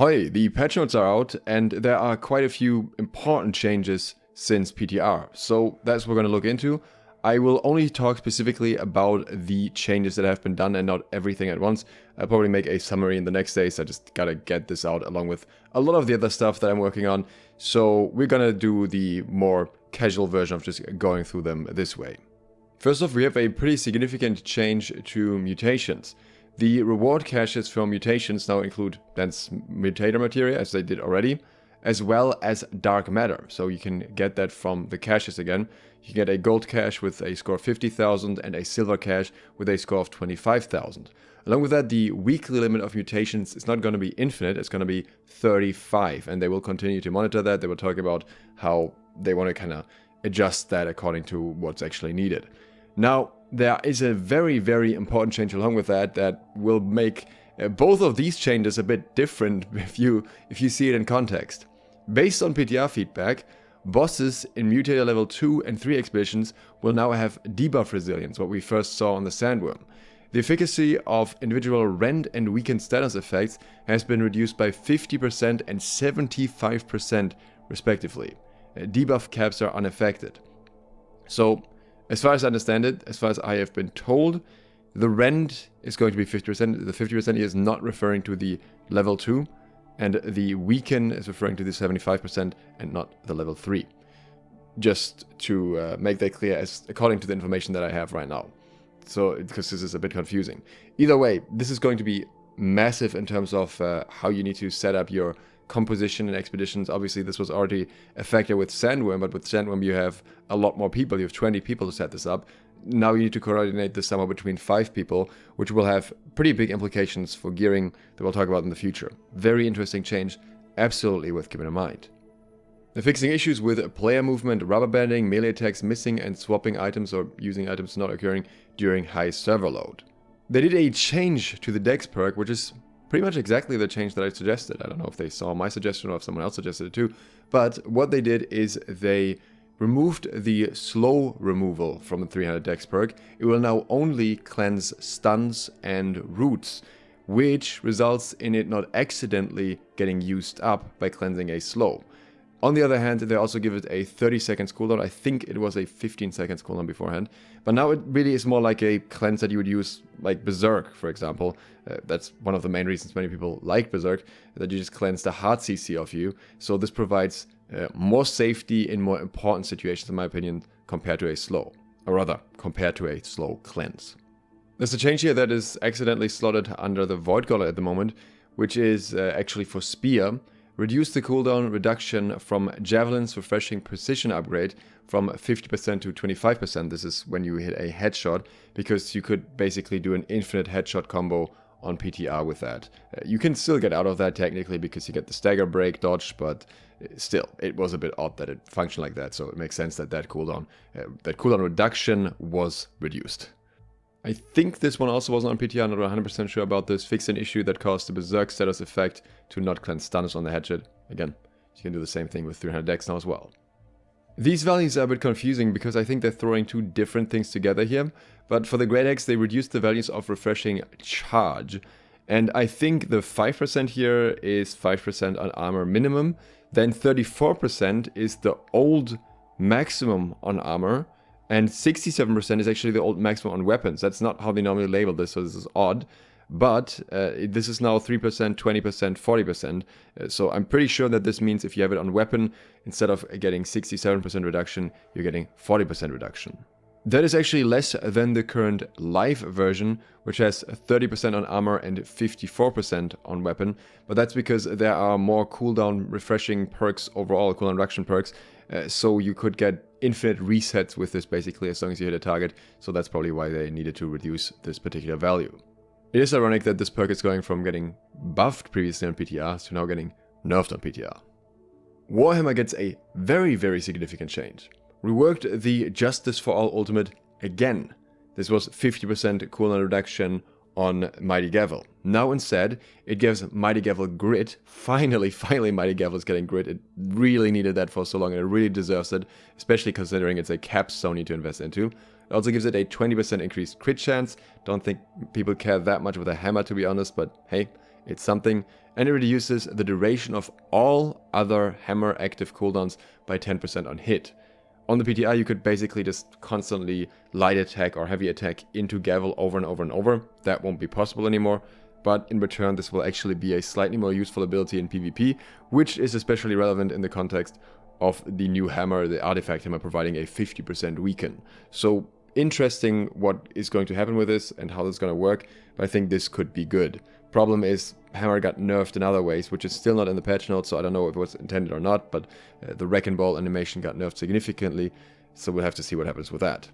Hoi, the patch notes are out and there are quite a few important changes since PTR, so that's what we're going to look into. I will only talk specifically about the changes that have been done and not everything at once. I'll probably make a summary in the next days. I just gotta get this out along with a lot of the other stuff that I'm working on. So we're gonna do the more casual version of just going through them this way. First off, we have a pretty significant change to mutations. The reward caches for mutations now include dense mutator materia, as they did already, as well as dark matter. So you can get that from the caches again. You can get a gold cache with a score of 50,000 and a silver cache with a score of 25,000. Along with that, the weekly limit of mutations is not going to be infinite, it's going to be 35, and they will continue to monitor that. They will talk about how they want to kind of adjust that according to what's actually needed. Now, there is a very, very important change along with that that will make both of these changes a bit different if you see it in context. Based on PTR feedback, bosses in Mutator level 2 and 3 expeditions will now have debuff resilience, what we first saw on the Sandworm. The efficacy of individual rend and weakened status effects has been reduced by 50% and 75% respectively. Debuff caps are unaffected. So, as far as I understand it, as far as I have been told, the rend is going to be 50%. The 50% is not referring to the level 2. And the weaken is referring to the 75% and not the level 3. Just to make that clear, as according to the information that I have right now. So, because this is a bit confusing. Either way, this is going to be massive in terms of how you need to set up your composition in expeditions. Obviously, this was already a factor with Sandworm, but with Sandworm you have a lot more people. You have 20 people to set this up. Now you need to coordinate this somewhere between 5 people, which will have pretty big implications for gearing that we'll talk about in the future. Very interesting change, absolutely worth keeping in mind. They're fixing issues with player movement, rubber banding, melee attacks missing, and swapping items or using items not occurring during high server load. They did a change to the DEX perk, which is pretty much exactly the change that I suggested. I don't know if they saw my suggestion or if someone else suggested it too, but what they did is they removed the slow removal from the 300 DEX perk. It will now only cleanse stuns and roots, which results in it not accidentally getting used up by cleansing a slow. On the other hand, they also give it a 30 seconds cooldown. I think it was a 15 seconds cooldown beforehand. But now it really is more like a cleanse that you would use like Berserk, for example. That's one of the main reasons many people like Berserk, that you just cleanse the hard CC of you. So this provides more safety in more important situations, in my opinion, compared to a slow. Or rather, compared to a slow cleanse. There's a change here that is accidentally slotted under the Void Gauntlet at the moment, which is actually for Spear. Reduce the cooldown reduction from Javelin's Refreshing Precision upgrade from 50% to 25%. This is when you hit a headshot, because you could basically do an infinite headshot combo on PTR with that. You can still get out of that technically because you get the stagger break dodge, but still, it was a bit odd that it functioned like that, so it makes sense that that cooldown reduction was reduced. I think this one also wasn't on PTR, I'm not 100% sure about this. Fix an issue that caused the Berserk status effect to not cleanse stuns on the Hatchet. Again, you can do the same thing with 300 DEX now as well. These values are a bit confusing because I think they're throwing two different things together here. But for the Great Axe, they reduced the values of Refreshing Charge. And I think the 5% here is 5% on armor minimum. Then 34% is the old maximum on armor. And 67% is actually the old maximum on weapons. That's not how they normally label this, so this is odd. But this is now 3%, 20%, 40%. So I'm pretty sure that this means if you have it on weapon, instead of getting 67% reduction, you're getting 40% reduction. That is actually less than the current live version, which has 30% on armor and 54% on weapon. But that's because there are more cooldown refreshing perks overall, cooldown reduction perks. So you could get infinite resets with this basically as long as you hit a target. So that's probably why they needed to reduce this particular value. It is ironic that this perk is going from getting buffed previously on PTR to now getting nerfed on PTR. Warhammer gets a very, very significant change. Reworked the Justice for All ultimate again. This was 50% cooldown reduction on Mighty Gavel. Now instead, it gives Mighty Gavel grit. Finally Mighty Gavel is getting grit. It really needed that for so long and it really deserves it, especially considering it's a capstone you need to invest into. It also gives it a 20% increased crit chance. Don't think people care that much with a hammer, to be honest, but hey, it's something. and it reduces the duration of all other hammer active cooldowns by 10% on hit. On the PTR, you could basically just constantly light attack or heavy attack into Gavel over and over and over. That won't be possible anymore, but in return this will actually be a slightly more useful ability in PvP, which is especially relevant in the context of the new hammer, the artifact hammer, providing a 50% weaken. So interesting what is going to happen with this and how this is going to work, but I think this could be good. Problem is, hammer got nerfed in other ways, which is still not in the patch notes, so I don't know if it was intended or not, but the Wrecking Ball animation got nerfed significantly, so we'll have to see what happens with that.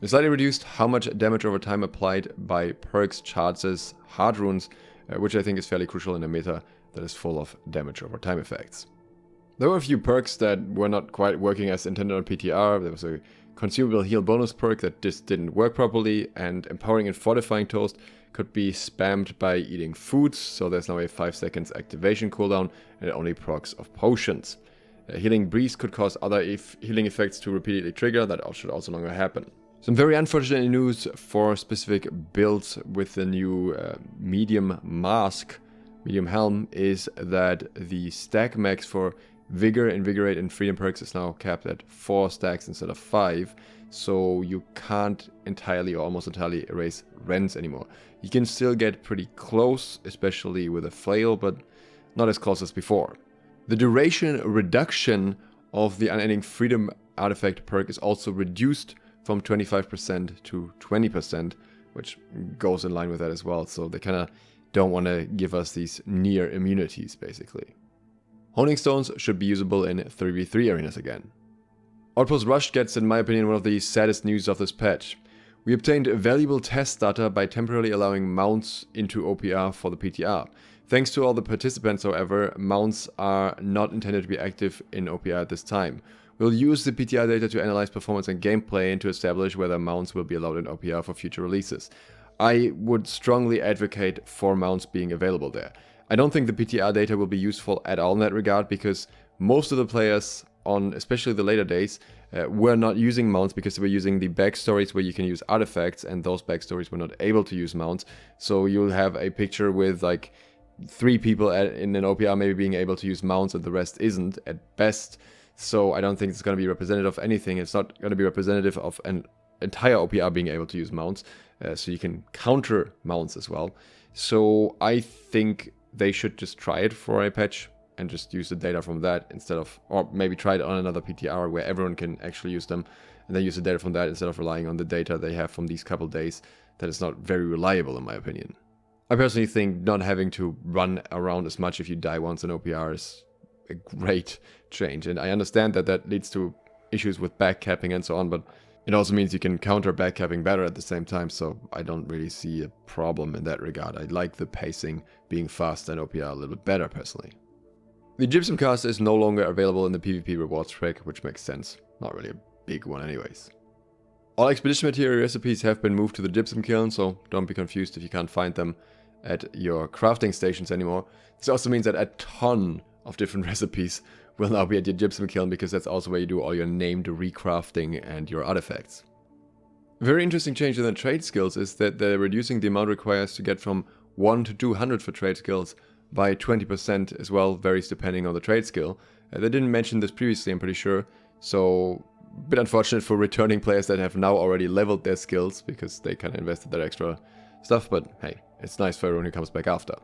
They slightly reduced how much damage over time applied by Perk's charges, hard runes, which I think is fairly crucial in a meta that is full of damage over time effects. There were a few perks that were not quite working as intended on PTR. There was a consumable heal bonus perk that just didn't work properly, and empowering and fortifying toast could be spammed by eating foods, so there's now a 5 seconds activation cooldown and it only procs of potions. Healing breeze could cause other healing effects to repeatedly trigger, that should also no longer happen. Some very unfortunate news for specific builds with the new medium mask, medium helm, is that the stack max for Vigor, Invigorate and Freedom perks is now capped at 4 stacks instead of 5, so you can't entirely or almost entirely erase rends anymore. You can still get pretty close, especially with a flail, but not as close as before. The duration reduction of the Unending Freedom artifact perk is also reduced from 25% to 20%, which goes in line with that as well, so they kind of don't want to give us these near immunities, basically. Honing Stones should be usable in 3v3 arenas again. Outpost Rush gets, in my opinion, one of the saddest news of this patch. We obtained valuable test data by temporarily allowing mounts into OPR for the PTR. Thanks to all the participants, however, mounts are not intended to be active in OPR at this time. We'll use the PTR data to analyze performance and gameplay and to establish whether mounts will be allowed in OPR for future releases. I would strongly advocate for mounts being available there. I don't think the PTR data will be useful at all in that regard, because most of the players on especially the later days were not using mounts because they were using the backstories where you can use artifacts, and those backstories were not able to use mounts. So you'll have a picture with like 3 people in an OPR maybe being able to use mounts and the rest isn't at best. So I don't think it's going to be representative of anything. It's not going to be representative of an entire OPR being able to use mounts. So you can counter mounts as well. So I think they should just try it for a patch and just use the data from that instead of, or maybe try it on another PTR where everyone can actually use them, and then use the data from that instead of relying on the data they have from these couple days that is not very reliable in my opinion. I personally think not having to run around as much if you die once in OPR is a great change, and I understand that that leads to issues with backcapping and so on, but it also means you can counter backcapping better at the same time, so I don't really see a problem in that regard. I like the pacing being faster in OPR a little bit better personally. The Gypsum cast is no longer available in the PvP rewards track, which makes sense. Not really a big one anyways. All expedition material recipes have been moved to the Gypsum kiln, so don't be confused if you can't find them at your crafting stations anymore. This also means that a ton of different recipes will now be at your Gypsum kiln, because that's also where you do all your named recrafting and your artifacts. A very interesting change in the trade skills is that they're reducing the amount required to get from 1 to 200 for trade skills by 20% as well, varies depending on the trade skill. They didn't mention this previously, I'm pretty sure, so a bit unfortunate for returning players that have now already leveled their skills, because they kind of invested their extra stuff, but hey, it's nice for everyone who comes back after.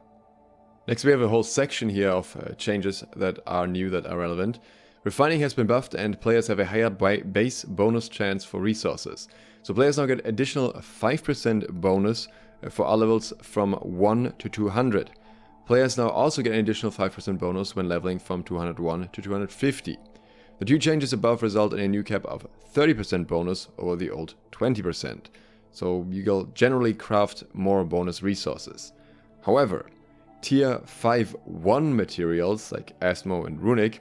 Next we have a whole section here of changes that are new, that are relevant. Refining has been buffed and players have a higher base bonus chance for resources. So players now get additional 5% bonus for all levels from 1 to 200. Players now also get an additional 5% bonus when leveling from 201 to 250. The 2 changes above result in a new cap of 30% bonus over the old 20%. So you'll generally craft more bonus resources. However, Tier 5-1 materials like Asmo and Runic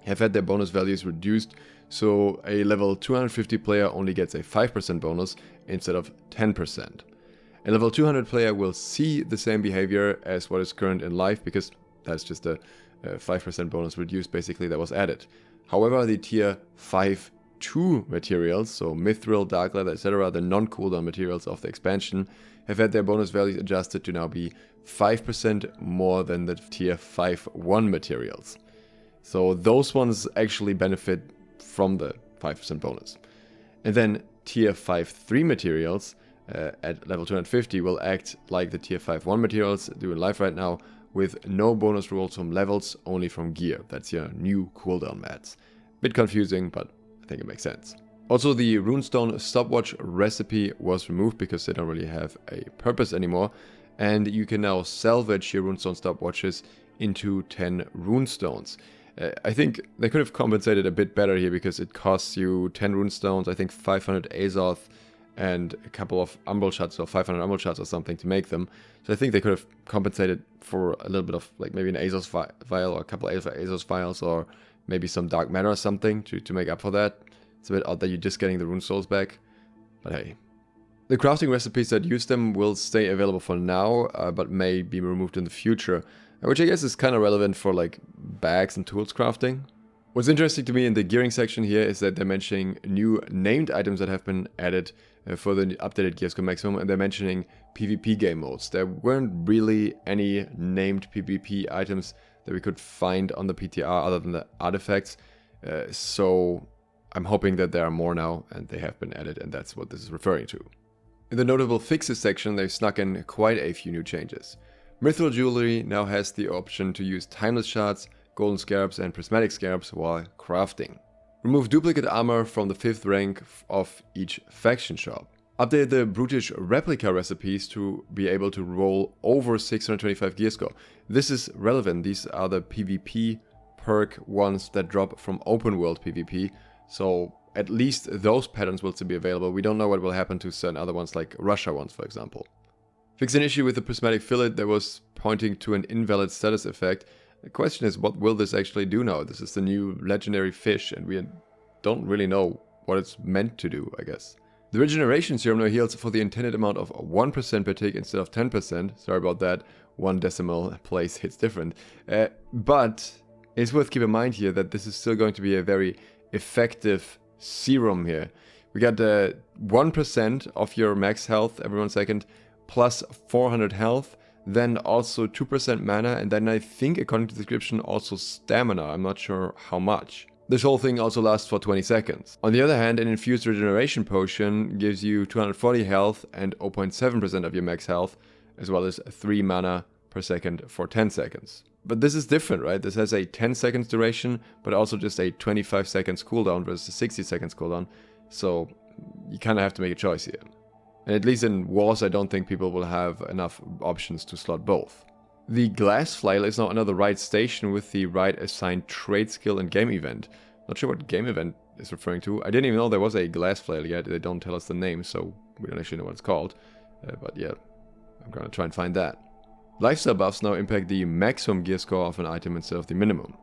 have had their bonus values reduced, so a level 250 player only gets a 5% bonus instead of 10%. A level 200 player will see the same behavior as what is current in life, because that's just a 5% bonus reduced basically that was added. However, the Tier 5-2 materials, so Mithril, Dark Leather, etc., the non-cooldown materials of the expansion, have had their bonus values adjusted to now be 5% more than the tier 5-1 materials. So those ones actually benefit from the 5% bonus. And then tier 5-3 materials at level 250 will act like the tier 5-1 materials do in live right now, with no bonus rolls from levels, only from gear. That's your new cooldown mats. Bit confusing, but I think it makes sense. Also, the Runestone Stopwatch recipe was removed because they don't really have a purpose anymore, and you can now salvage your Runestone Stopwatches into 10 runestones. I think they could have compensated a bit better here because it costs you 10 runestones, I think 500 Azoth, and a couple of umbral shards, or 500 umbral shards or something to make them. So I think they could have compensated for a little bit of, like, maybe an Azoth vial or a couple of Azoth vials, or maybe some dark matter or something to make up for that. It's a bit odd that you're just getting the rune souls back, but hey. The crafting recipes that use them will stay available for now, but may be removed in the future, which I guess is kind of relevant for like bags and tools crafting. What's interesting to me in the gearing section here is that they're mentioning new named items that have been added for the updated Gear Score Maximum, and they're mentioning PvP game modes. There weren't really any named PvP items that we could find on the PTR other than the artifacts, so I'm hoping that there are more now, and they have been added, and that's what this is referring to. In the notable fixes section, they've snuck in quite a few new changes. Mithril jewelry now has the option to use timeless shards, golden scarabs and prismatic scarabs while crafting. Remove duplicate armor from the 5th rank of each faction shop. Update the brutish replica recipes to be able to roll over 625 gear score. This is relevant. These are the PvP perk ones that drop from open world PvP. So at least those patterns will still be available. We don't know what will happen to certain other ones, like Russia ones, for example. Fix an issue with the prismatic fillet that was pointing to an invalid status effect. The question is, what will this actually do now? This is the new legendary fish, and we don't really know what it's meant to do, I guess. The Regeneration Serum now heals for the intended amount of 1% per tick instead of 10%. Sorry about that, 1 decimal place hits different. But it's worth keeping in mind here that this is still going to be a very effective serum here. We got 1% of your max health every 1 second, plus 400 health, then also 2% mana, and then I think, according to the description, also stamina. I'm not sure how much. This whole thing also lasts for 20 seconds. On the other hand, an infused regeneration potion gives you 240 health and 0.7% of your max health, as well as 3 mana per second for 10 seconds. But this is different, right? This has a 10 seconds duration, but also just a 25 seconds cooldown versus a 60 seconds cooldown. So you kind of have to make a choice here. And at least in wars, I don't think people will have enough options to slot both. The glass flail is now under the right station with the right assigned trade skill and game event. Not sure what game event is referring to. I didn't even know there was a glass flail yet. They don't tell us the name, so we don't actually know what it's called. But yeah, I'm gonna try and find that. Lifestyle buffs now impact the maximum gear score of an item instead of the minimum.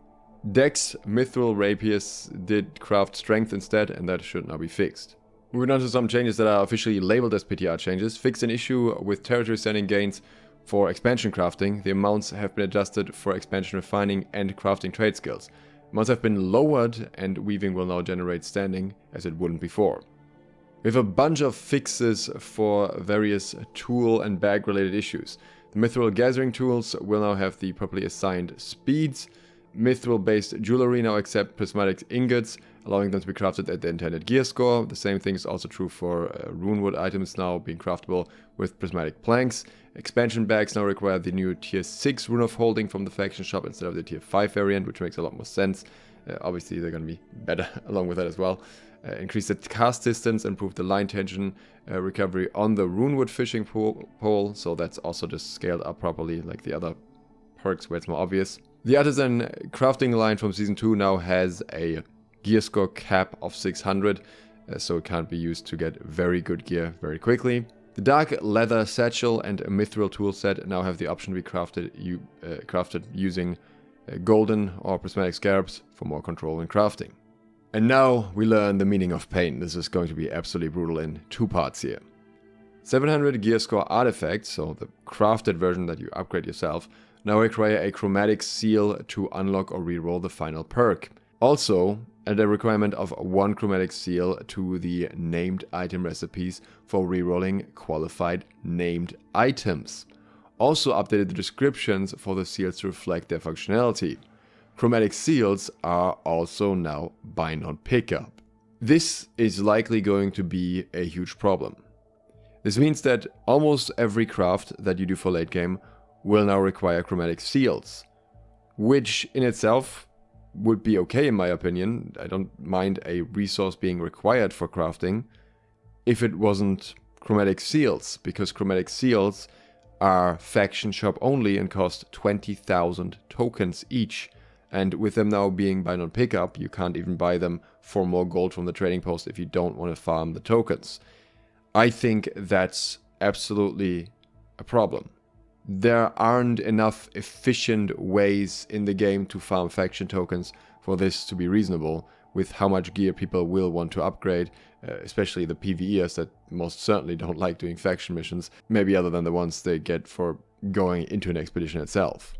DEX Mithril Rapiers did craft strength instead, and that should now be fixed. Moving on to some changes that are officially labeled as PTR changes. Fixed an issue with territory standing gains for expansion crafting. The amounts have been adjusted for expansion refining and crafting trade skills. Amounts have been lowered, and weaving will now generate standing as it wouldn't before. We have a bunch of fixes for various tool and bag related issues. The mithril gathering tools will now have the properly assigned speeds. Mithril based jewelry now accept prismatic ingots, allowing them to be crafted at the intended gear score. The same thing is also true for runewood items now being craftable with prismatic planks. Expansion bags now require the new tier 6 rune of holding from the faction shop instead of the tier 5 variant, which makes a lot more sense. Obviously they're going to be better along with that as well. Increase the cast distance, improve the line tension recovery on the runewood fishing pole, so that's also just scaled up properly like the other perks where it's more obvious. The artisan crafting line from season 2 now has a gear score cap of 600, so it can't be used to get very good gear very quickly. The dark leather satchel and a mithril tool set now have the option to be crafted using golden or prismatic scarabs for more control in crafting. And now we learn the meaning of pain. This is going to be absolutely brutal in 2 parts here. 700 gear score artifacts, so the crafted version that you upgrade yourself, now require a chromatic seal to unlock or reroll the final perk. Also, add a requirement of 1 chromatic seal to the named item recipes for rerolling qualified named items. also updated the descriptions for the seals to reflect their functionality. Chromatic seals are also now bind on pickup. This is likely going to be a huge problem. This means that almost every craft that you do for late game will now require chromatic seals, which in itself would be okay in my opinion. I don't mind a resource being required for crafting if it wasn't chromatic seals, because chromatic seals are faction shop only and cost 20,000 tokens each. And with them now being bind on pickup, you can't even buy them for more gold from the trading post if you don't want to farm the tokens. I think that's absolutely a problem. There aren't enough efficient ways in the game to farm faction tokens for this to be reasonable with how much gear people will want to upgrade, especially the PvEers that most certainly don't like doing faction missions, maybe other than the ones they get for going into an expedition itself.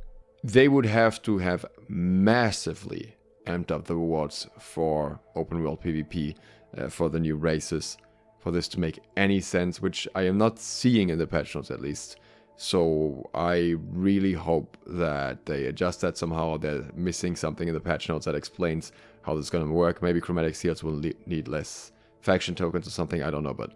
They would have to have massively amped up the rewards for open world PvP for the new races for this to make any sense, which I am not seeing in the patch notes at least. So I really hope that they adjust that somehow. They're missing something in the patch notes that explains how this is going to work. Maybe chromatic seals will need less faction tokens or something, I don't know, but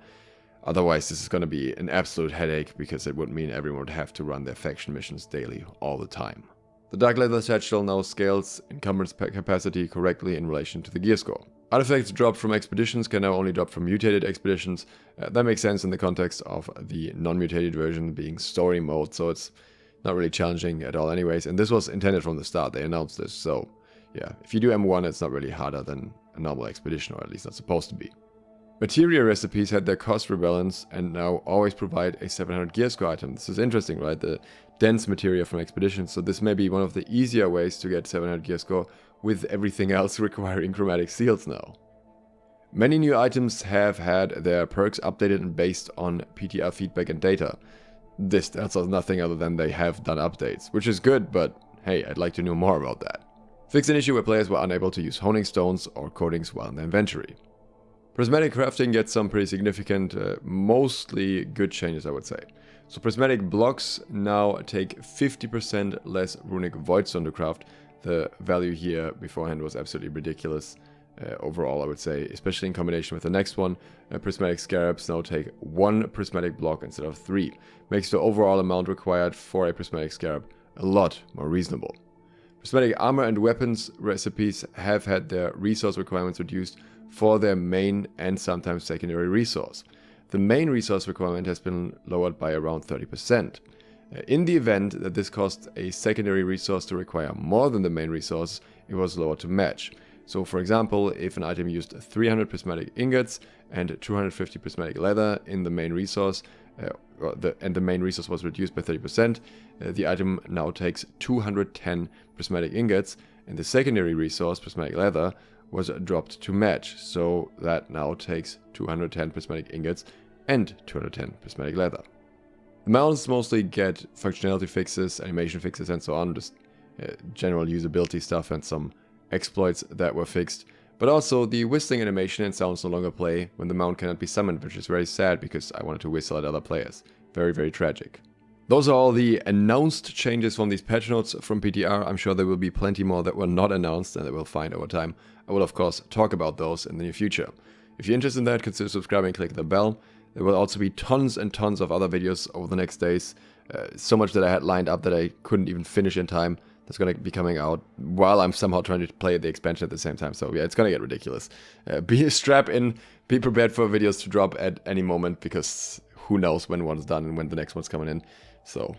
otherwise this is going to be an absolute headache because it would mean everyone would have to run their faction missions daily all the time. The Dark Leather Satchel now scales encumbrance capacity correctly in relation to the gear score. Artifacts dropped from expeditions can now only drop from mutated expeditions. That makes sense in the context of the non-mutated version being story mode, so it's not really challenging at all anyways. And this was intended from the start, they announced this, so yeah, if you do M1 it's not really harder than a normal expedition, or at least not supposed to be. Materia recipes had their cost rebalance and now always provide a 700 gear score item. This is interesting, right? The dense materia from expeditions, so this may be one of the easier ways to get 700 gear score with everything else requiring chromatic seals now. Many new items have had their perks updated and based on PTR feedback and data. This tells us nothing other than they have done updates, which is good, but hey, I'd like to know more about that. Fixed an issue where players were unable to use honing stones or coatings while in their inventory. Prismatic Crafting gets some pretty significant, mostly good changes, I would say. So prismatic blocks now take 50% less runic voidstone to craft. The value here beforehand was absolutely ridiculous overall, I would say, especially in combination with the next one. Prismatic scarabs now take 1 prismatic block instead of 3. Makes the overall amount required for a prismatic scarab a lot more reasonable. Prismatic armor and weapons recipes have had their resource requirements reduced for their main and sometimes secondary resource. The main resource requirement has been lowered by around 30%. In the event that this caused a secondary resource to require more than the main resource, it was lowered to match. So for example, if an item used 300 prismatic ingots and 250 prismatic leather in the main resource, and the main resource was reduced by 30%, the item now takes 210 prismatic ingots, and the secondary resource, prismatic leather, was dropped to match, so that now takes 210 prismatic ingots and 210 prismatic leather. The mounts mostly get functionality fixes, animation fixes and so on, just general usability stuff and some exploits that were fixed. But also the whistling animation and sounds no longer play when the mount cannot be summoned, which is very sad because I wanted to whistle at other players. Very, very tragic. Those are all the announced changes from these patch notes from PTR. I'm sure there will be plenty more that were not announced and that we'll find over time. I will of course talk about those in the near future. If you're interested in that, consider subscribing and click the bell. There will also be tons and tons of other videos over the next days. So much that I had lined up that I couldn't even finish in time. That's going to be coming out while I'm somehow trying to play the expansion at the same time. So yeah, it's going to get ridiculous. Strap in, be prepared for videos to drop at any moment because who knows when one's done and when the next one's coming in. So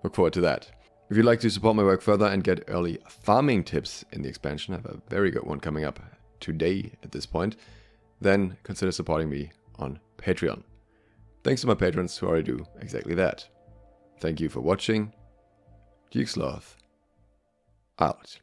look forward to that. If you'd like to support my work further and get early farming tips in the expansion, I have a very good one coming up today at this point, then consider supporting me on Patreon. Thanks to my patrons who already do exactly that. Thank you for watching. DEX Sloth out.